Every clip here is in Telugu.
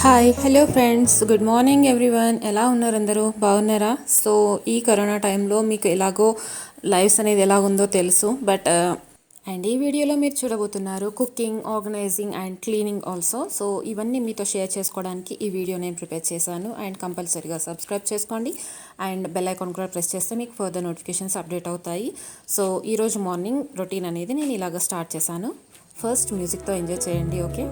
Hi hello friends, good morning everyone. ఎలా ఉన్నారు? అందరూ బాగున్నారా? సో ఈ కరోనా టైంలో మీకు ఎలాగో లైఫ్స్ అనేది ఎలాగుందో తెలుసు. అండ్ ఈ వీడియోలో మీరు చూడబోతున్నారు cooking, organizing and cleaning also. So ఇవన్నీ మీతో షేర్ చేసుకోవడానికి ఈ వీడియో నేను ప్రిపేర్ చేశాను. అండ్ కంపల్సరీగా సబ్స్క్రైబ్ చేసుకోండి అండ్ బెల్ ఐకాన్ కూడా ప్రెస్ చేస్తే మీకు ఫర్దర్ నోటిఫికేషన్స్ అప్డేట్ అవుతాయి. సో ఈరోజు మార్నింగ్ రొటీన్ అనేది నేను ఇలాగ స్టార్ట్ చేశాను. ఫస్ట్ మ్యూజిక్తో ఎంజాయ్ చేయండి, ఓకే?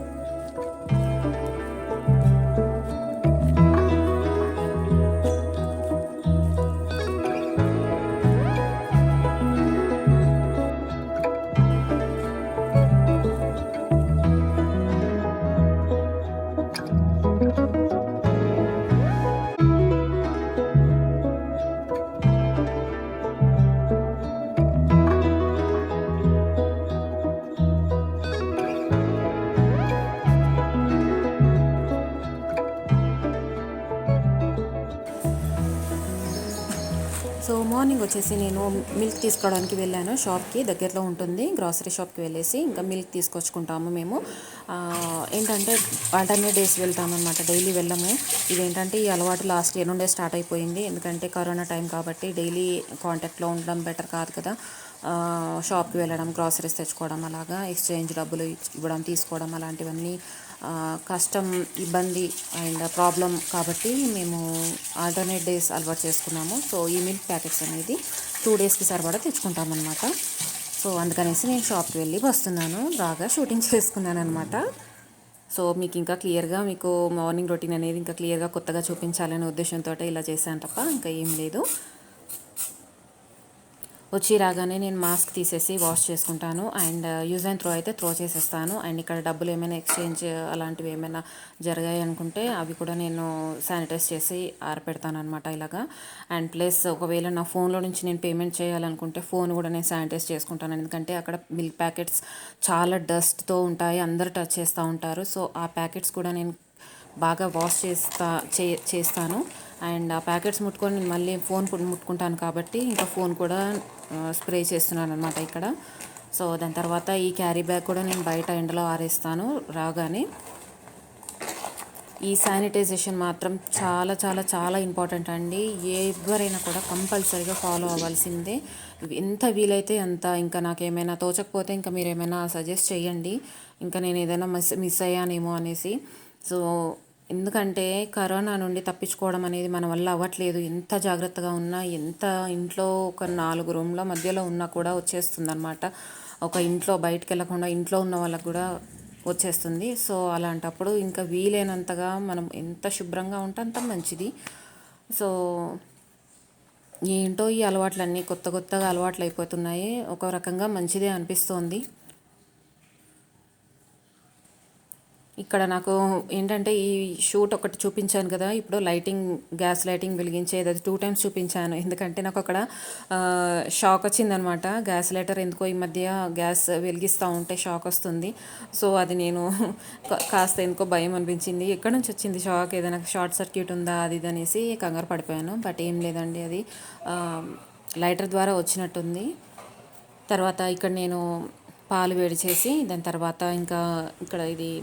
సో మార్నింగ్ వచ్చేసి నేను మిల్క్ తీసుకోవడానికి వెళ్ళాను షాప్కి. దగ్గరలో ఉంటుంది, గ్రాసరీ షాప్కి వెళ్ళేసి ఇంకా మిల్క్ తీసుకొచ్చుకుంటాము మేము. ఏంటంటే ఆల్టర్నేట్ డేస్ వెళ్తామన్నమాట, డైలీ వెళ్ళము. ఇదేంటంటే ఈ అలవాటు లాస్ట్ ఇయర్ నుండే స్టార్ట్ అయిపోయింది. ఎందుకంటే కరోనా టైం కాబట్టి డైలీ కాంటాక్ట్లో ఉండడం బెటర్ కాదు కదా. షాప్కి వెళ్ళడం, గ్రాసరీస్ తెచ్చుకోవడం, అలాగా ఎక్స్చేంజ్ డబ్బులు ఇవ్వడం, తీసుకోవడం అలాంటివన్నీ కష్టం, ఇబ్బంది అండ్ ప్రాబ్లం కాబట్టి మేము ఆల్టర్నేట్ డేస్ అలవాటు చేసుకున్నాము. సో ఈ మిల్క్ ప్యాకెట్స్ అనేది 2 డేస్కి సరిపడా తెచ్చుకుంటామన్నమాట. సో అందుకనేసి నేను షాప్కి వెళ్ళి వస్తున్నాను, బాగా షూటింగ్ చేసుకున్నాను అనమాట. సో మీకు ఇంకా క్లియర్గా మీకు మార్నింగ్ రొటీన్ అనేది ఇంకా క్లియర్గా కొత్తగా చూపించాలనే ఉద్దేశంతో ఇలా చేశాను తప్ప ఇంకా ఏం లేదు. వచ్చి రాగానే నేను మాస్క్ తీసేసి వాష్ చేసుకుంటాను అండ్ యూజ్ అండ్ త్రో అయితే త్రో చేసేస్తాను. అండ్ ఇక్కడ డబ్బులు ఏమైనా ఎక్స్చేంజ్ అలాంటివి ఏమైనా జరిగాయి అనుకుంటే అవి కూడా నేను శానిటైజ్ చేసి ఆరపెడతాను అనమాట ఇలాగా. అండ్ ప్లస్ ఒకవేళ నా ఫోన్లో నుంచి నేను పేమెంట్ చేయాలనుకుంటే ఫోన్ కూడా నేను శానిటైజ్ చేసుకుంటాను. ఎందుకంటే అక్కడ మిల్క్ ప్యాకెట్స్ చాలా డస్ట్తో ఉంటాయి, అందరూ టచ్ చేస్తూ ఉంటారు. సో ఆ ప్యాకెట్స్ కూడా నేను బాగా వాష్ చేస్తాను. అండ్ ఆ ప్యాకెట్స్ ముట్టుకొని నేను మళ్ళీ ఫోన్ ముట్టుకుంటాను కాబట్టి ఇంకా ఫోన్ కూడా స్ప్రే చేస్తున్నాను అనమాట ఇక్కడ. సో దాని తర్వాత ఈ క్యారీ బ్యాగ్ కూడా నేను బయట ఎండలో ఆరేస్తాను రాగానే. ఈ శానిటైజేషన్ మాత్రం చాలా చాలా చాలా ఇంపార్టెంట్ అండి. ఎవరైనా కూడా కంపల్సరీగా ఫాలో అవ్వాల్సిందే, ఎంత వీలైతే అంత. ఇంకా నాకేమైనా తోచకపోతే ఇంకా మీరు ఏమైనా సజెస్ట్ చేయండి, ఇంకా నేను ఏదైనా మిస్ అయ్యానేమో అనేసి. సో ఎందుకంటే కరోనా నుండి తప్పించుకోవడం అనేది మన వల్ల అవ్వట్లేదు. ఎంత జాగ్రత్తగా ఉన్నా, ఎంత ఇంట్లో ఒక 4 రూమ్ల మధ్యలో ఉన్నా కూడా వచ్చేస్తుంది అనమాట. ఒక ఇంట్లో బయటకు వెళ్ళకుండా ఇంట్లో ఉన్న వాళ్ళకు కూడా వచ్చేస్తుంది. సో అలాంటప్పుడు ఇంకా వీలైనంతగా మనం ఎంత శుభ్రంగా ఉంటే అంత మంచిది. సో ఏంటో ఈ అలవాట్లన్నీ కొత్త కొత్తగా అలవాట్లు అయిపోతున్నాయి. ఒక రకంగా మంచిదే అనిపిస్తోంది. ఇక్కడ నాకు ఏంటంటే ఈ షూట్ ఒకటి చూపించాను కదా, ఇప్పుడు లైటింగ్, గ్యాస్ లైటింగ్ వెలిగించేది అది 2 టైమ్స్ చూపించాను. ఎందుకంటే నాకు అక్కడ షాక్ వచ్చిందనమాట. గ్యాస్ లైటర్ ఎందుకో ఈ మధ్య గ్యాస్ వెలిగిస్తూ ఉంటే షాక్ వస్తుంది. సో అది నేను కాస్త ఎందుకో భయం అనిపించింది. ఎక్కడి నుంచి వచ్చింది షాక్, ఏదైనా షార్ట్ సర్క్యూట్ ఉందా అది ఇది అనేసి కంగారు పడిపోయాను. బట్ ఏం లేదండి, అది లైటర్ ద్వారా వచ్చినట్టుంది. తర్వాత ఇక్కడ నేను పాలు వేడి చేసి దాని తర్వాత ఇంకా ఇక్కడ ఇది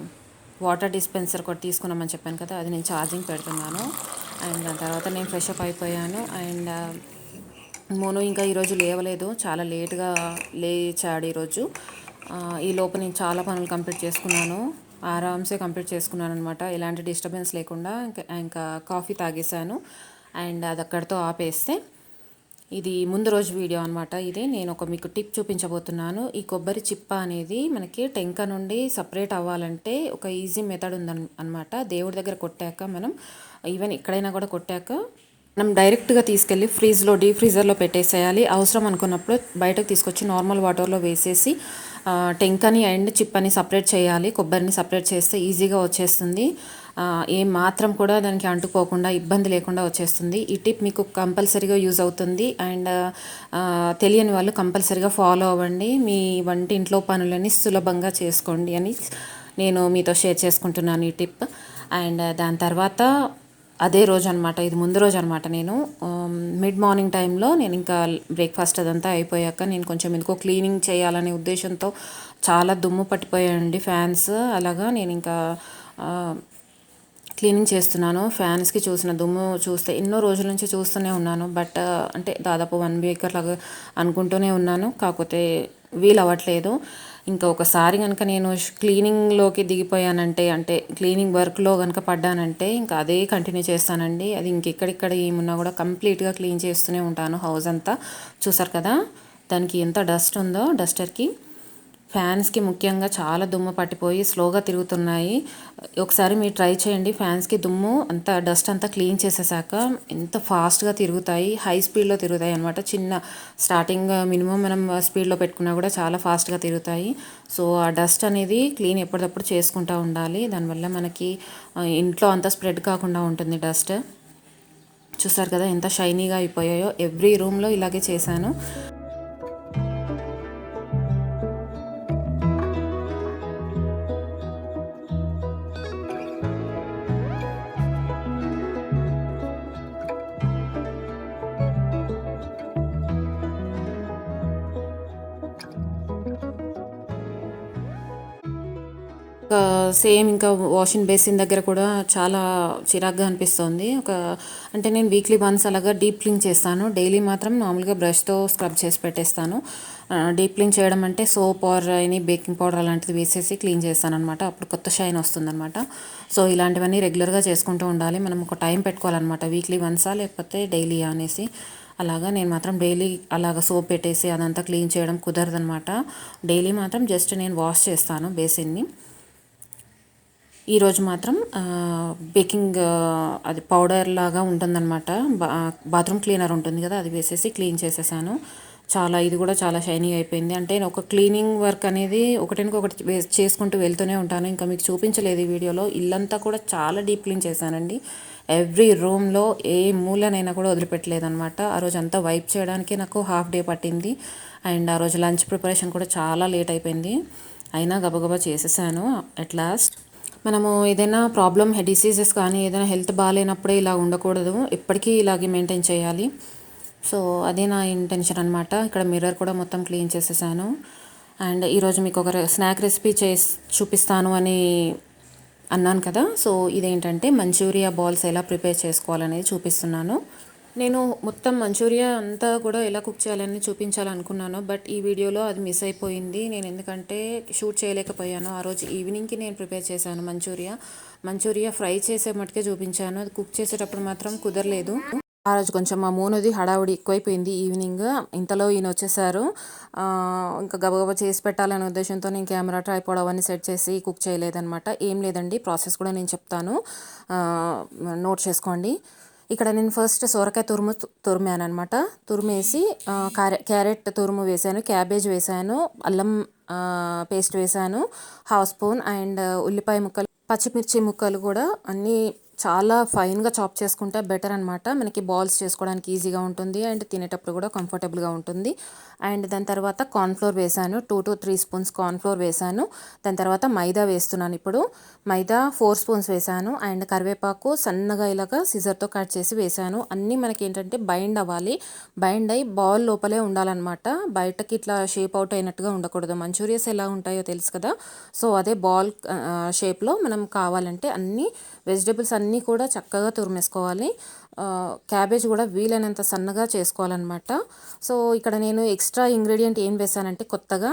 వాటర్ డిస్పెన్సర్ కూడా తీసుకున్నామని చెప్పాను కదా, అది నేను ఛార్జింగ్ పెడుతున్నాను. అండ్ దాని తర్వాత నేను ఫ్రెష్ అప్ అయిపోయాను. అండ్ మోను ఇంకా ఈరోజు లేవలేదు, చాలా లేట్గా లేచాడు ఈరోజు. ఈ లోపు నేను చాలా పనులు కంప్లీట్ చేసుకున్నాను, ఆరామ్సే కంప్లీట్ చేసుకున్నాను అనమాట, ఎలాంటి డిస్టర్బెన్స్ లేకుండా. ఇంకా కాఫీ తాగేశాను. అండ్ అది అక్కడితో ఆపేస్తే ఇది ముందు రోజు వీడియో అనమాట. ఇది నేను మీకు టిప్ చూపించబోతున్నాను. ఈ కొబ్బరి చిప్ప అనేది మనకి టెంక నుండి సపరేట్ అవ్వాలంటే ఒక ఈజీ మెథడ్ ఉందన్నమాట. దేవుడి దగ్గర కొట్టాక మనం ఈవెన్ ఎక్కడైనా కూడా కొట్టాక మనం డైరెక్ట్గా తీసుకెళ్ళి డీప్ ఫ్రీజర్లో పెట్టేసేయాలి. అవసరం అనుకున్నప్పుడు బయటకు తీసుకొచ్చి నార్మల్ వాటర్లో వేసేసి టెంకని అండ్ చిప్పని సపరేట్ చేయాలి. కొబ్బరిని సపరేట్ చేస్తే ఈజీగా వచ్చేస్తుంది. ఏం మాత్రం కూడా దానికి అంటుకోకుండా ఇబ్బంది లేకుండా వచ్చేస్తుంది. ఈ టిప్ మీకు కంపల్సరీగా యూజ్ అవుతుంది. అండ్ తెలియని వాళ్ళు కంపల్సరీగా ఫాలో అవ్వండి. మీ వంటింట్లో పనులని సులభంగా చేసుకోండి అని నేను మీతో షేర్ చేసుకుంటున్నాను ఈ టిప్. అండ్ దాని తర్వాత అదే రోజు అనమాట, ఇది ముందు రోజు అనమాట. నేను మిడ్ మార్నింగ్ టైంలో నేను ఇంకా బ్రేక్ఫాస్ట్ అదంతా అయిపోయాక నేను కొంచెం ఎందుకో క్లీనింగ్ చేయాలనే ఉద్దేశంతో చాలా దుమ్ము పట్టిపోయాయండి ఫ్యాన్స్. అలాగా నేను ఇంకా క్లీనింగ్ చేస్తున్నాను. ఫ్యాన్స్కి చూసిన దుమ్ము చూస్తే ఎన్నో రోజుల నుంచి చూస్తూనే ఉన్నాను. బట్ అంటే దాదాపు 1 వీక్ అట్లాగా అనుకుంటూనే ఉన్నాను. కాకపోతే వీలు అవ్వట్లేదు. ఇంకా ఒకసారి కనుక నేను క్లీనింగ్లోకి దిగిపోయానంటే, అంటే క్లీనింగ్ వర్క్లో కనుక పడ్డానంటే ఇంకా అదే కంటిన్యూ చేస్తానండి. అది ఇంకెక్కడిక్కడ ఏమున్నా కూడా కంప్లీట్గా క్లీన్ చేస్తూనే ఉంటాను హౌస్ అంతా. చూసారు కదా దానికి ఎంత డస్ట్ ఉందో డస్టర్కి. ఫ్యాన్స్కి ముఖ్యంగా చాలా దుమ్ము పట్టిపోయి స్లోగా తిరుగుతున్నాయి. ఒకసారి మీరు ట్రై చేయండి. ఫ్యాన్స్కి దుమ్ము అంతా డస్ట్ అంతా క్లీన్ చేసేసాక ఎంత ఫాస్ట్గా తిరుగుతాయి. హై స్పీడ్లో తిరుగుతాయి అనమాట. చిన్న స్టార్టింగ్ మినిమం మనం స్పీడ్లో పెట్టుకున్నా కూడా చాలా ఫాస్ట్గా తిరుగుతాయి. సో ఆ డస్ట్ అనేది క్లీన్ ఎప్పటికప్పుడు చేసుకుంటూ ఉండాలి. దానివల్ల మనకి ఇంట్లో అంతా స్ప్రెడ్ కాకుండా ఉంటుంది డస్ట్. చూసారు కదా ఎంత షైనీగా అయిపోయాయో. ఎవ్రీ రూమ్లో ఇలాగే చేశాను. సేమ్ ఇంకా వాషింగ్ బేసిన్ దగ్గర కూడా చాలా చిరాగ్గా అనిపిస్తుంది. అంటే నేను వీక్లీ వన్స్ అలాగా డీప్ క్లీన్ చేస్తాను. డైలీ మాత్రం మామూలుగా బ్రష్తో స్క్రబ్ చేసి పెట్టేస్తాను. డీప్ క్లీన్ చేయడం అంటే soap or any baking powder అలాంటిది వేసేసి క్లీన్ చేస్తాను అనమాట. అప్పుడు కొత్త షైన్ వస్తుందన్నమాట. సో ఇలాంటివన్నీ రెగ్యులర్గా చేసుకుంటూ ఉండాలి. మనం ఒక టైం పెట్టుకోవాలన్నమాట. వీక్లీ వన్సా లేకపోతే డైలీయా అనేసి. అలాగా నేను మాత్రం డైలీ అలాగ సోప్ పెట్టేసి అదంతా క్లీన్ చేయడం కుదరదనమాట. డైలీ మాత్రం జస్ట్ నేను వాష్ చేస్తాను బేసిన్ని. ఈరోజు మాత్రం బేకింగ్ అది పౌడర్ లాగా ఉంటుందన్నమాట. బాత్రూమ్ క్లీనర్ ఉంటుంది కదా, అది వేసేసి క్లీన్ చేసేసాను. ఇది కూడా చాలా షైనీ అయిపోయింది. అంటే ఒక క్లీనింగ్ వర్క్ అనేది ఒకటి చేసుకుంటూ వెళ్తూనే ఉంటాను. ఇంకా మీకు చూపించలేదు ఈ వీడియోలో. ఇల్లంతా కూడా చాలా డీప్ క్లీన్ చేశానండి. ఎవ్రీ రూమ్లో ఏ మూలనైనా కూడా వదిలిపెట్టలేదన్నమాట. ఆ రోజు అంతా వైప్ చేయడానికి నాకు హాఫ్ డే పట్టింది. అండ్ ఆ రోజు లంచ్ ప్రిపరేషన్ కూడా చాలా లేట్ అయిపోయింది. అయినా గబగబా చేసేసాను అట్ లాస్ట్. మనము ఏదైనా డిసీజెస్ కానీ ఏదైనా హెల్త్ బాగాలేనప్పుడే ఇలా ఉండకూడదు. ఎప్పటికీ ఇలాగే మెయింటైన్ చేయాలి. సో అదే నా ఇంటెన్షన్ అనమాట. ఇక్కడ మిర్రర్ కూడా మొత్తం క్లీన్ చేసేసాను. అండ్ ఈరోజు మీకు ఒక స్నాక్ రెసిపీ చూపిస్తాను అని అన్నాను కదా. సో ఇదేంటంటే మంచూరియా బాల్స్ ఎలా ప్రిపేర్ చేసుకోవాలనేది చూపిస్తున్నాను. నేను మొత్తం మంచూరియా అంతా కూడా ఎలా కుక్ చేయాలని చూపించాలనుకున్నాను. బట్ ఈ వీడియోలో అది మిస్ అయిపోయింది. నేను ఎందుకంటే షూట్ చేయలేకపోయాను. ఆ రోజు ఈవినింగ్కి నేను ప్రిపేర్ చేశాను మంచూరియా ఫ్రై చేసే మట్టుకే చూపించాను. అది కుక్ చేసేటప్పుడు మాత్రం కుదరలేదు. ఆ రోజు కొంచెం మా మూనుది హడావుడి ఎక్కువైపోయింది. ఈవినింగ్ ఇంతలో ఈయన వచ్చేసారు. ఇంకా గబగబా చేసి పెట్టాలనే ఉద్దేశంతో నేను కెమెరా ట్రైపాడ్ అవన్నీ సెట్ చేసి కుక్ చేయలేదన్నమాట. ఏం లేదండి, ప్రాసెస్ కూడా నేను చెప్తాను, నోట్ చేసుకోండి. ఇక్కడ నేను ఫస్ట్ సొరకాయ తురిమాను అనమాట. తురిమేసి క్యారెట్ తురుము వేసాను, క్యాబేజ్ వేసాను, అల్లం పేస్ట్ వేసాను 1/2 స్పూన్, అండ్ ఉల్లిపాయ ముక్కలు, పచ్చిమిర్చి ముక్కలు కూడా అన్నీ చాలా ఫైన్గా చాప్ చేసుకుంటే బెటర్ అనమాట. మనకి బాల్స్ చేసుకోవడానికి ఈజీగా ఉంటుంది అండ్ తినేటప్పుడు కూడా కంఫర్టబుల్గా ఉంటుంది. అండ్ దాని తర్వాత కార్న్ఫ్లోర్ వేసాను, 2 to 3 స్పూన్స్ కార్న్ఫ్లోర్ వేసాను. దాని తర్వాత మైదా వేస్తున్నాను. ఇప్పుడు మైదా 4 స్పూన్స్ వేసాను. అండ్ కరివేపాకు సన్నగా ఇలాగా సిజర్తో కట్ చేసి వేసాను. అన్నీ మనకి ఏంటంటే బైండ్ అవ్వాలి. బైండ్ అయ్యి బాల్ లోపలే ఉండాలన్నమాట. బయటకి ఇట్లా షేప్ అవుట్ అయినట్టుగా ఉండకూడదు. మంచూరియాస్ ఎలా ఉంటాయో తెలుసు కదా. సో అదే బాల్ షేప్లో మనం కావాలంటే అన్ని వెజిటబుల్స్ అన్నీ కూడా చక్కగా తురిమేసుకోవాలి. క్యాబేజ్ కూడా వీలైనంత సన్నగా చేసుకోవాలన్నమాట. సో ఇక్కడ నేను ఎక్స్ట్రా ఇంగ్రీడియంట్ ఏం వేసానంటే కొత్తగా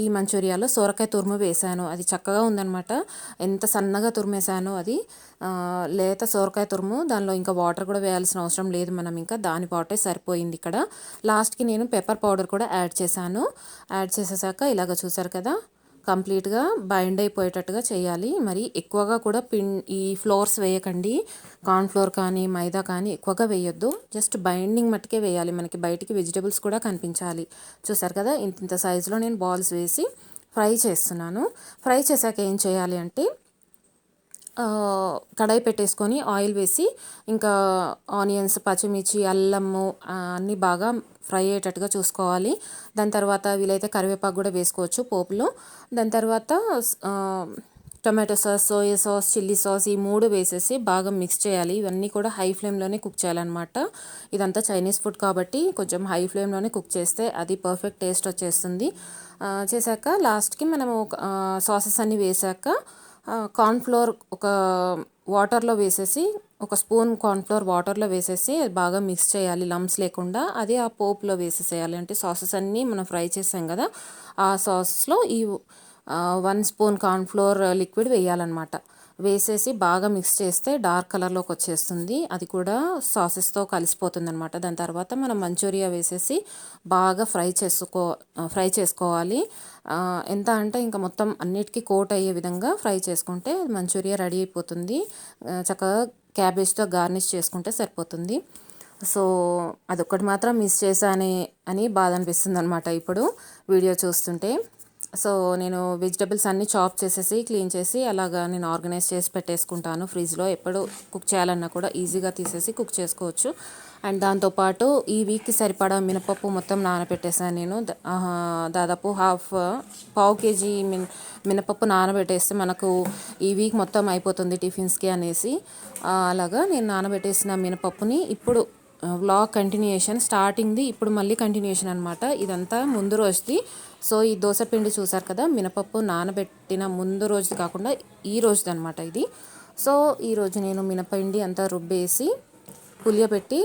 ఈ మంచూరియాలో సొరకాయ తురుము వేసాను. అది చక్కగా ఉందన్నమాట. ఎంత సన్నగా తురిమేసానో అది లేత సొరకాయ తురుము. దానిలో ఇంకా వాటర్ కూడా వేయాల్సిన అవసరం లేదు. మనం ఇంకా దాని వాటే సరిపోయింది. ఇక్కడ లాస్ట్కి నేను పెప్పర్ పౌడర్ కూడా యాడ్ చేశాను. యాడ్ చేసేసాక ఇలాగ చూసారు కదా, కంప్లీట్గా బైండ్ అయిపోయేటట్టుగా చేయాలి. మరి ఎక్కువగా కూడా ఈ ఫ్లోర్స్ వేయకండి. కార్న్ఫ్లోర్ కానీ మైదా కానీ ఎక్కువగా వేయొద్దు. జస్ట్ బైండింగ్ మట్టుకే వేయాలి. మనకి బయటికి వెజిటబుల్స్ కూడా కనిపించాలి. చూసారు కదా, ఇంత సైజులో నేను బాల్స్ వేసి ఫ్రై చేస్తున్నాను. ఫ్రై చేశాక ఏం చేయాలి అంటే కడాయి పెట్టేసుకొని ఆయిల్ వేసి ఇంకా ఆనియన్స్, పచ్చిమిర్చి, అల్లము అన్నీ బాగా ఫ్రై అయ్యేటట్టుగా చూసుకోవాలి. దాని తర్వాత వీలైతే కరివేపాకు కూడా వేసుకోవచ్చు పోపులో. దాని తర్వాత tomato sauce, soya sauce, chilli sauce ఈ 3 వేసేసి బాగా మిక్స్ చేయాలి. ఇవన్నీ కూడా హై ఫ్లేమ్లోనే కుక్ చేయాలన్నమాట. ఇదంతా చైనీస్ ఫుడ్ కాబట్టి కొంచెం హై ఫ్లేమ్లోనే కుక్ చేస్తే అది పర్ఫెక్ట్ టేస్ట్ వచ్చేస్తుంది. చేశాక లాస్ట్కి మనము సాసెస్ అన్నీ వేసాక కార్న్ఫ్లోర్ ఒక వాటర్లో వేసేసి ఒక స్పూన్ కార్న్ఫ్లోర్ వాటర్లో వేసేసి అది బాగా మిక్స్ చేయాలి లంప్స్ లేకుండా. అది ఆ పోపులో వేసేసేయాలి. అంటే సాసెస్ అన్నీ మనం ఫ్రై చేసాం కదా, ఆ సాస్లో ఈ 1 స్పూన్ కార్న్ఫ్లోర్ లిక్విడ్ వేయాలన్నమాట. వేసేసి బాగా మిక్స్ చేస్తే డార్క్ కలర్లోకి వచ్చేస్తుంది. అది కూడా సాసెస్తో కలిసిపోతుంది అనమాట. దాని తర్వాత మనం మంచూరియా వేసేసి బాగా ఫ్రై చేసుకోవాలి. ఎంత అంటే ఇంకా మొత్తం అన్నిటికీ కోట్ అయ్యే విధంగా ఫ్రై చేసుకుంటే మంచూరియా రెడీ అయిపోతుంది. చక్కగా క్యాబేజ్తో గార్నిష్ చేసుకుంటే సరిపోతుంది. సో అదొక్కటి మాత్రం మిస్ చేశానే బాధ అనిపిస్తుంది అనమాట ఇప్పుడు వీడియో చూస్తుంటే. సో నేను వెజిటబుల్స్ అన్నీ చాప్ చేసేసి క్లీన్ చేసి అలాగా నేను ఆర్గనైజ్ చేసి పెట్టేసుకుంటాను ఫ్రిడ్జ్లో. ఎప్పుడు కుక్ చేయాలన్నా కూడా ఈజీగా తీసేసి కుక్ చేసుకోవచ్చు. అండ్ దాంతోపాటు ఈ వీక్కి సరిపడా మినపప్పు మొత్తం నానబెట్టేసాను నేను. దాదాపు పావు కేజీ మినపప్పు నానబెట్టేస్తే మనకు ఈ వీక్ మొత్తం అయిపోతుంది టిఫిన్స్కి అనేసి. అలాగా నేను నానబెట్టేసిన మినపప్పుని ఇప్పుడు వ్లాగ్ కంటిన్యూషన్ స్టార్టింగ్ది ఇప్పుడు మళ్ళీ కంటిన్యూషన్ అనమాట. ఇదంతా ముందు రోజుది. సో ఈ దోశ పిండి చూసారు కదా, మినపప్పు నానబెట్టిన ముందు రోజుది కాకుండా ఈ రోజుది అనమాట ఇది. సో ఈరోజు నేను మినపిండి అంతా రుబ్బేసి పులియబెట్టి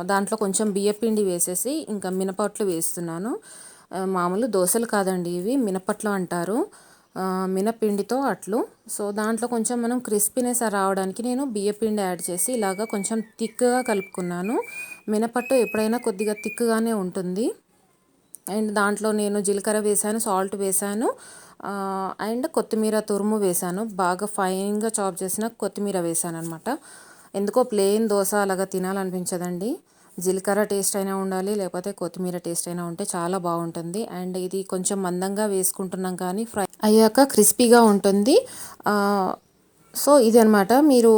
దాంట్లో కొంచెం బియ్యపిండి వేసేసి ఇంకా మినపట్లు వేస్తున్నాను. మామూలు దోశలు కాదండి ఇవి, మినపట్లు అంటారు, మినపిండితో అట్లు. సో దాంట్లో కొంచెం మనం క్రిస్పీనెస్ రావడానికి నేను బియ్యపిండి యాడ్ చేసి ఇలాగా కొంచెం థిక్గా కలుపుకున్నాను. మినపట్టు ఎప్పుడైనా కొద్దిగా థిక్గానే ఉంటుంది. అండ్ దాంట్లో నేను జీలకర్ర వేసాను, సాల్ట్ వేసాను, అండ్ కొత్తిమీర తురుము వేసాను. బాగా ఫైన్గా చాప్ చేసిన కొత్తిమీర వేసాను అనమాట. ఎందుకో ప్లెయిన్ దోశ అలాగా తినాలనిపించదండి. జీలకర్ర టేస్ట్ అయినా ఉండాలి, లేకపోతే కొత్తిమీర టేస్ట్ అయినా ఉంటే చాలా బాగుంటుంది. అండ్ ఇది కొంచెం మందంగా వేసుకుంటున్నాం కానీ ఫ్రై అయ్యాక క్రిస్పీగా ఉంటుంది. సో ఇది అనమాట, మీరు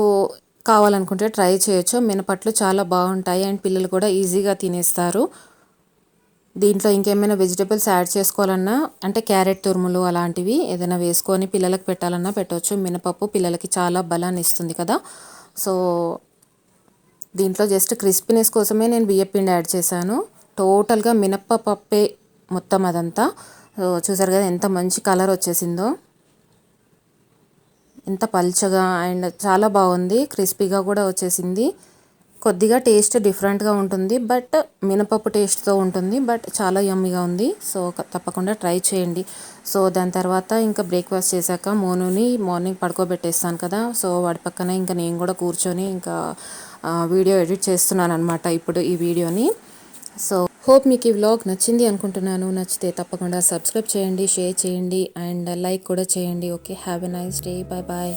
కావాలనుకుంటే ట్రై చేయొచ్చు. మినపట్లు చాలా బాగుంటాయి అండ్ పిల్లలు కూడా ఈజీగా తినేస్తారు. దీంట్లో ఇంకేమైనా వెజిటబుల్స్ యాడ్ చేసుకోవాలన్నా అంటే క్యారెట్ తురుములు అలాంటివి ఏదైనా వేసుకొని పిల్లలకు పెట్టాలన్నా పెట్టవచ్చు. మినపప్పు పిల్లలకి చాలా బలాన్ని ఇస్తుంది కదా. సో దీంట్లో జస్ట్ క్రిస్పీనెస్ కోసమే నేను బియ్యపిండి యాడ్ చేశాను. టోటల్గా మినప్పపప్పే మొత్తం అదంతా. చూసారు కదా ఎంత మంచి కలర్ వచ్చేసిందో, ఎంత పల్చగా అండ్ చాలా బాగుంది, క్రిస్పీగా కూడా వచ్చేసింది. కొద్దిగా టేస్ట్ డిఫరెంట్గా ఉంటుంది, బట్ మినపప్పు టేస్ట్తో ఉంటుంది, బట్ చాలా యమ్మీగా ఉంది. సో తప్పకుండా ట్రై చేయండి. సో దాని తర్వాత ఇంకా బ్రేక్ఫాస్ట్ చేశాక మోనుని మార్నింగ్ పడుకోబెట్టేస్తాను కదా. సో వాడి పక్కన ఇంకా నేను కూడా కూర్చొని ఇంకా వీడియో ఎడిట్ చేస్తున్నాను అనమాట ఇప్పుడు ఈ వీడియోని. సో హోప్ మీకు ఈ వ్లాగ్ నచ్చింది అనుకుంటున్నాను. నచ్చితే తప్పకుండా సబ్స్క్రైబ్ చేయండి, షేర్ చేయండి అండ్ లైక్ కూడా చేయండి. Okay, have a nice day, bye bye.